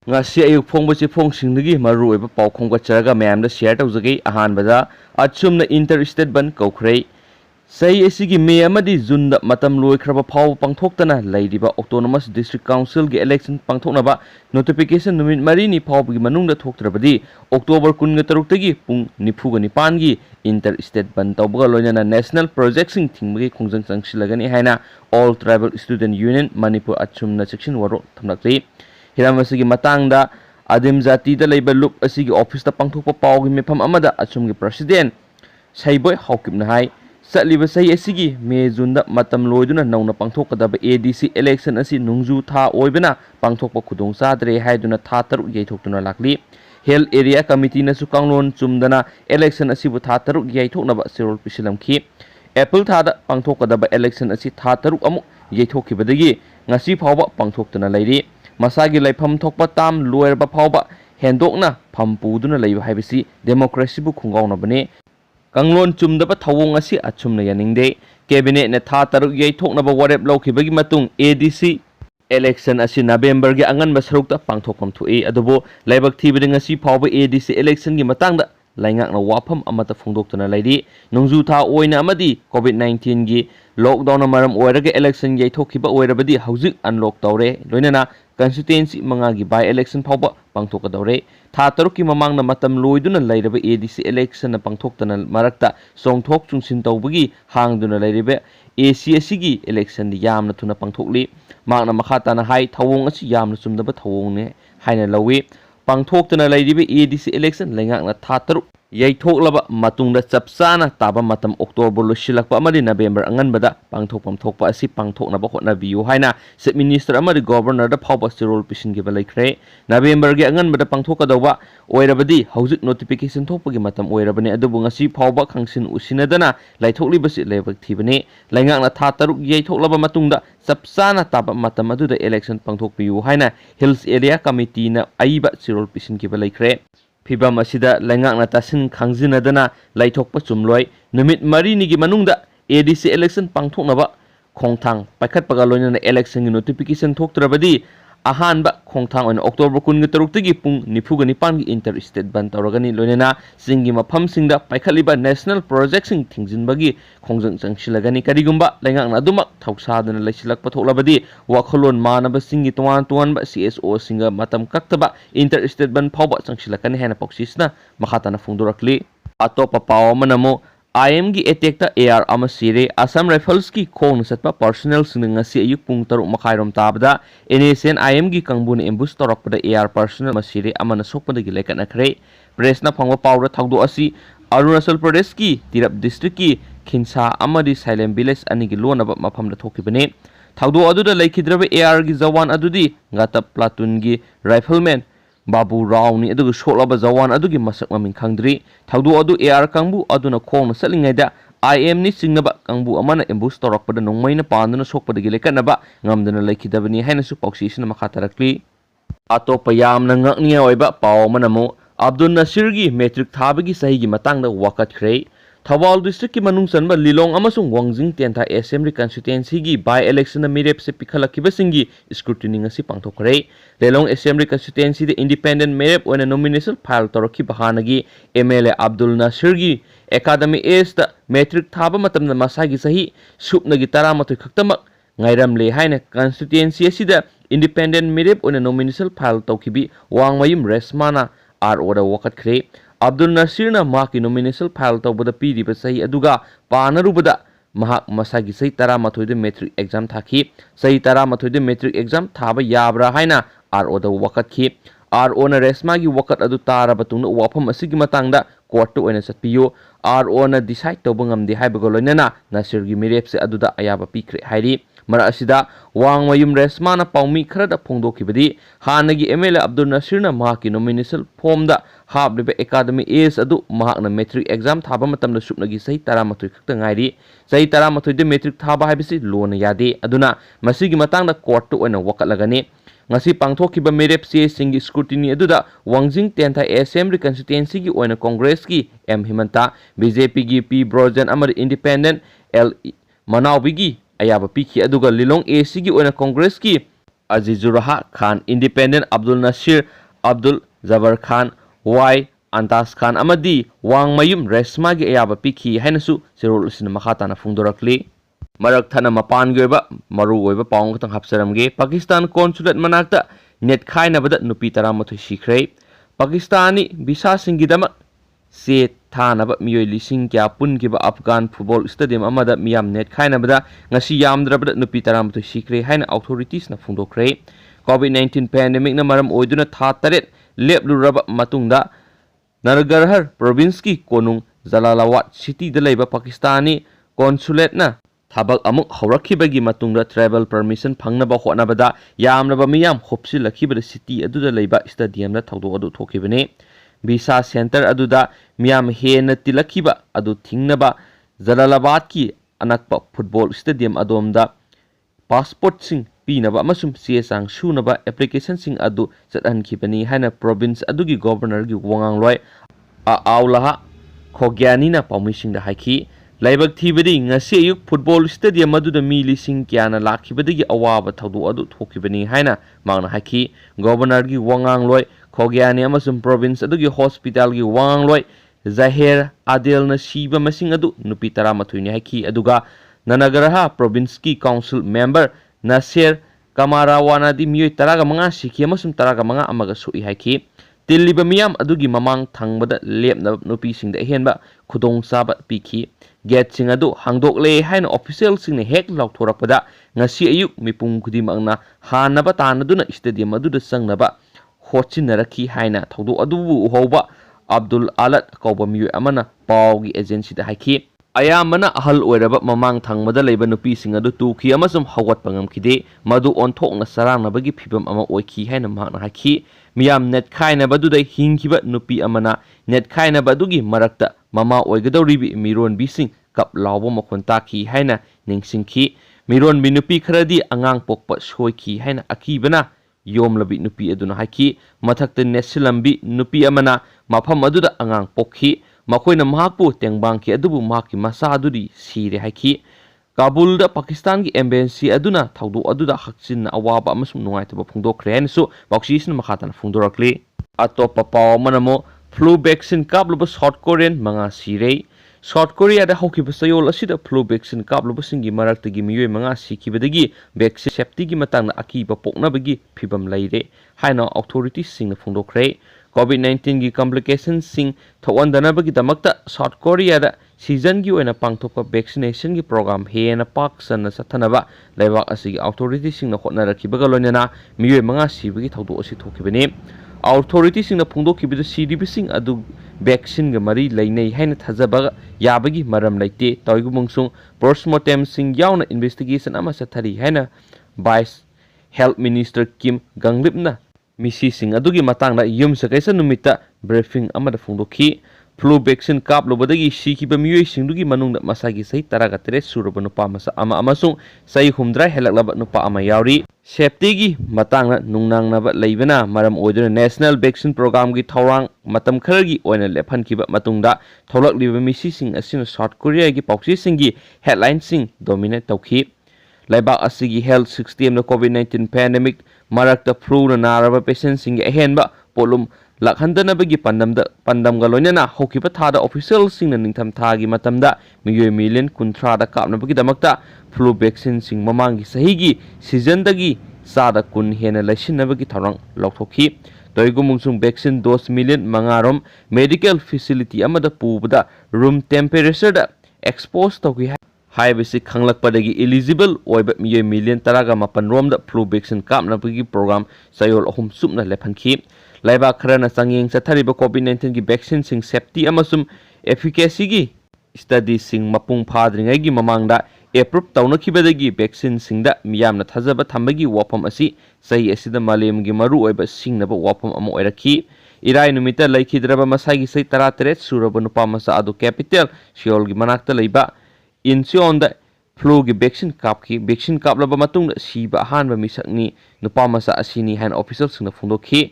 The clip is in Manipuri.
ngasi ayuk phongba phongsingi maruoiba paw khonggatcharaga mayamda share tawjage ahanbada achumna interstate ban kaukhrai sahi asigi me amadi junda matam loikraba phaw pangthoktana leidiba autonomous district council gi election pangthoknaba notification numit marini phawgi manungda thoktrabadi october 13 tagi pung 9 gi interstate ban tawbaga loinana national project sing thingmagi khongjang changsilagani haina all tribal student union manipur achumna section waro thamnakri hiram asigi matangda adim jati da leiba loop asigi office ta pangthokpa pawgi mefam amada achumgi president saiboy hawkipna hai satliba sahi asigi me junda matam loiduna nauna pangthokadaba adc election asi nungju tha oibena pangthokpa khudong sadre haiduna tha taru yaithoktuna lakli health area committee na su kanglon chumdana election asi bu tha taru yaithoknaba serol pisilamki april tha da pangthokadaba election asi tha taru amu yaithokibadagi ngasi phawba pangthoktuna leiri masagi laifam thokpa tam loerba phawba hendokna phampuduna leiba haibisi democracy bu khungauna bane kanglon chumdaba thawong asi achumna yaningde cabinet na tha taruk yaithoknaba warep lawkhibagi matung adc election asi november gi angan basarukta pangthokpam thui adubo laibak thibidi ngasi phawba adc election gi matangda laingakna wafam amata phongdoktuna leidi nungju tha oina amadi covid 19 gi lockdown maram oiraga election yaithokhiba oirabadi hauzik unlock tawre loinana constituency mangagi by election phawba pangthokadawre tha taruk ki mamang na matam loiduna leiraba adc election na pangthoktana marakta songthok chungsin tawbagi hangduna leiribe ACC gi election di yamna thuna pangthokli magna makhata na hai thawong asi yamna chumdaba thawong ne haina lawi pangthoktana leiribe adc election lengakna tha taruk yaithoklaba matungda chapsana taba matam october losilakpa amadi november anganbada pangthokpam thokpa asi pangthoknaba hotnabiu haina chief minister amadi governor da phawba sirol pisingiba laikre november gi anganbada pangthokadawa oirabadi hauzik notification thokpagi matam oirabani adubu ngasi phawba khangsin usinadana laithokliba lebak thibani laingakna tha taruk yaithoklaba matungda chapsana taba matam aduda election pangthokpiu haina hills area committee na aiba sirol pisingiba laikre Fibam asida lengakna tasin khangzinadana laithokpa chumloi numit marini gi manungda adc election pangthoknaba khongthang paikhatpaga loinana election gi notification thoktrabadi ahanba khongthang on october 13 tagi pung 9 gi interstate ban tawragani loinana singi mafam singda paikhatliba national project sing thingjinbagi khongjang changsilagani karigumba lengakna adumak thausadana leisilakpa thoklabadi wakholon manaba singi tuan ba cso singa matam kaktaba interstate ban phawba changsilakani hena poksisna makhatana phungdurakli atopa paw manamo IM gi attack ta AR ama sire Assam Rifles ki khong satpa personnel sing ngasi ayuk pung taruk makhairom tabda NSN IM gi kangbun ambush torakpada AR personnel masire amana sokpada gi lekan akhre press na phangwa pawra thagdo asi Arunachal Pradesh ki Tirap district ki Khinsa amadi Silent village ani gi lonaba mafamda thokibane thagdo aduda laikhidraba AR gi jawan adudi ngata platoon gi rifleman Babu Rao ni adugu shoklaba jawan adugi masak maming khangdri thagdu adu AR kangbu aduna khongna salingaida IM ni singnaba kangbu amana ambush torakpada nongmaina panduna sokpada gi lekanaba ngamdana laikhidabani haina su pauksisina makhatarakli atopa yamna ngakniya oiba paw manamo Abdul Nasir gi metric thabagi sahi gi matangda wakatkhre Thawal district ki manung sanba Lilong amasung Wangjing Tentha Assembly constituency gi by election na mirep se pikhalakhiba singi scrutiny ngasi pangthokre Lilong Assembly constituency de independent mirep oina nomination file toraki bahanagi MLA Abdul Nasir gi academy age ta metric thaba matamna masagi sahi supna gi 13 khaktamak ngairam le haina constituency asida independent mirep oina nomination file tawkibi wangmayum resmana RO da wakatkhre Abdul Nasir na maki nomination file tawbada piriba sahi aduga panarubada mahak masagi sahi 13 de metric exam thaki sahi 13 de metric exam thaba yabra haina RO da wakatki RO na resma gi wakat adu tara batungna wafam asigi matangda court to oina satpiyo RO na decide tawba ngamdi haibaga loinana Nasir gi mirep se aduda ayaba pikre hairi mara asida wangmayum resmana paumi kharada phongdokibadi hanagi MLA Abdul Nasir na mahaki nomination form da habliba academy age adu mahakna metric exam thaba matamda supnagi sahi 13 khakta ngairi sahi 13 de metric thaba haibisi lona yade aduna masigi matangda court to oina wakatlagani ngasi pangthokiba merep se singi scrutiny aduda Wangjing Tentha Assembly constituency gi oina congress ki M Himanta BJP gi P Brojan amari independent L Manawbi gi ayaba piki aduga Lilong AC gi oina congress ki Azizuraha Khan, Independent Abdul Nasir Abdul Jabbar Khan, Y Antas Khan amadi Wangmayum Resma gi ayaba pikhi hainasu sirol usina makhatana phungdorakli. Marak thana mapan goiba maru oiba paung tang hapsaramge Pakistan consulate manakta net khaina bada nupi taramathu sikhrei. Pakistani visa singidama se thanaba miyoi lising kya punkiba Afghan football stadium amada miyam net khaina bada ngasi yamdrabada nupi taramathu sikhrei haina authorities na phungdokhrei. COVID-19 pandemic na maram oiduna tha taret lepluraba matungda Nargarhar province ki konung Jalalabad city da laiba Pakistani consulate na thabak amuk haurakibagi matungda travel permission phangnaba hotnabada yamnaba miyam hopsilakibada city aduda laiba stadium da thawdo adu thokibane. Visa center aduda miyam hena tilakiba adu thingnaba Jalalabad ki anakpa football stadium adomda passport sing pinaba amasum siesang sunaba application sing adu chatankhibani haina province adugi governor gi wangangloi aulaha khogyani na pamising da haiki laibak thibadi ngasi ayuk football stadium aduda mi lising kyana lakhibadagi awaba thawdu adu thokibani haina mangna haiki governor gi wangangloi khogyani amasum province adugi hospital gi wangangloi Zahir Adel na siba masing adu nupi 13 ni haiki aduga Nanagaraha province ki council member Nasir Kamarawana di miyoi taraga mga sikhi amasum taraga mga amaga sui haiki tiliba miyam adugi mamang thangbada lepna nupi singda henba khudong saba pikhi gate sing adu hangdokle haina official sing ne hek lauthorakpada ngasi ayuk mipung khudimangna hanaba tanaduna stadium aduda sangnaba hochinaraki haina thawdu adubu uhoba Abdul Alat kauba miyoi amana pawgi agency da haiki ayamana ahal oiraba mamang thangmada leiba nupi sing adu tuki amasum hawat pangamkhide madu onthokna sarangnabagi phibam ama oikhi haina mahna haki miyam net khaina baduda hingkiba nupi amana net khaina badugi marakta mama oigadoribi miron bising kap lawbo makhon taki haina ningsingki miron bi nupi kharadi angang pokpa soiki haina akibana yomlabi nupi aduna haki mathakta nesilambi nupi amana mafam aduda angang pokhi makoina mahakpu tengbangki adubu mahaki masa adudi sire haiki Kabul da Pakistan ki embassy aduna thawdu aduda hakchin awaba amasum nungaitaba phungdokre hainasu baksisna makhatana phungdorakli atopa paw manamo flu vaccine kapluba South Korean manga sirei South Korea da hokiba sayol asida flu vaccine kapluba singi maraktagi miyoi manga sikibadagi vaccine safety gi matangna akiba poknabagi phibam laire haina authorities singna phungdokre COVID-19 gi complications sing thawandana bagi damakta South Korea da season gi oina pangthokpa vaccination gi program hena paksan sathanaba laibak asigi authorities sing na hotna rakhibaga loinana miyoi manga sibagi thawdu asi thokibane authorities sing na phungdokibida CDB sing adu vaccine ga mari lainei haina thajabaga yabagi maram laite toigumungsung postmortem sing yauna investigation ama sathari haina vice health minister Kim Ganglipna misi sing adugi matangna yum sakaisa numita briefing amada phungdokhi flu vaccine kap lobadagi sikiba miyoi singdugi manungda masagi sai taraga tere suraba nupa masa ama amasung sai humdra helaklaba nupa ama yauri safety gi matangna nungnangnaba leibana maram oiduna national vaccine program gi thawrang matam khargi oina lephankiba matungda tholakliba misi sing asina South Korea gi pauksi singi headline sing dominate tawkhi laibak asigi health system na COVID-19 pandemic marakta flu na naraba patient sing ahenba polum lakhandana bagi pandamga loinana hokiba thada official sing na ningtham thagi matamda miyoi million kunthra da kapna bagi damakta flu vaccine sing mamangi sahigi season dagi sada kun hena laisinna bagi tharang lauthokhi toigumungsung vaccine dose million mangarom medical facility amada pubada room temperature da expose tawki haibisi khanglakpadagi eligible oiba miyoi million taraga mapan romda flu vaccine kapna bagi program sayol ahum supna lephankhi laiba kharana changyeng chathariba COVID-19 gi vaccine sing safety amasum efficacy gi study sing mapung phadringai gi mamangda approve tawnakhibadagi vaccine singda miyamna thajaba thambagi wafam asi sai asida malem gi maru oiba singnaba wafam ama oirakhi irai numita laikhidraba masagi sai 13 suraba nupa masa adu capital Seoul gi manakta leiba Incheon da flu gi vaccine kaplaba matung siba ahanba misakni nupa masa asini han official singna phungdokhi